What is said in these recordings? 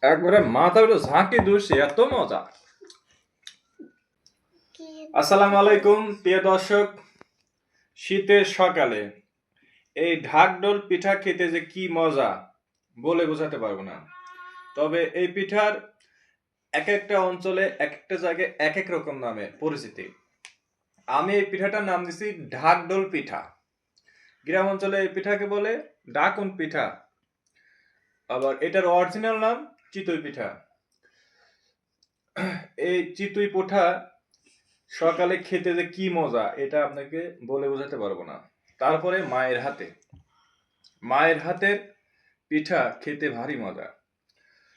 একবারে মাথা উঠে ঝাঁকি ধরছে, এত মজা। আসসালামু আলাইকুম প্রিয় দর্শক। শীতের সকালে এই ঢাকঢোল পিঠা খেতে যে কি মজা বলে বোঝাতে পারবো না। তবে এই পিঠার এক একটা অঞ্চলে এক একটা জায়গায় এক এক রকম নামে পরিচিতি। আমি এই পিঠাটার নাম দিছি ঢাকঢোল পিঠা। গ্রাম অঞ্চলে এই পিঠাকে বলে ডাকুন পিঠা, আবার এটার অরিজিনাল নাম চিতই পিঠা। এই চিতই পিঠা সকালে খেতে যে কি মজা এটা আপনাকে বলে বোঝাতে পারবো না। তারপরে মায়ের হাতের পিঠা খেতে ভারী মজা।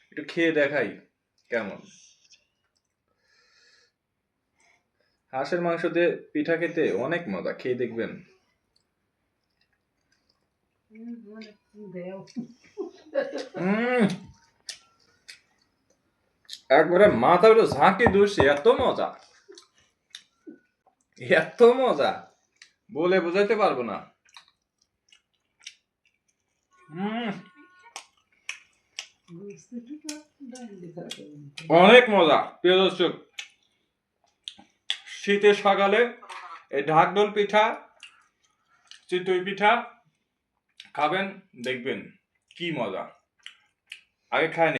একটু খেয়ে দেখাই কেমন। হাঁসের মাংস দিয়ে পিঠা খেতে অনেক মজা, খেয়ে দেখবেন। একবারে মাথা উঠে ঝাঁকি ধরছে, এত মজা এত মজা বলে বোঝাতে পারবো না। অনেক মজা প্রিয় দর্শক। শীতের সকালে এই ঢাকঢোল পিঠা চিতই পিঠা খাবেন, দেখবেন কি মজা। আগে খায়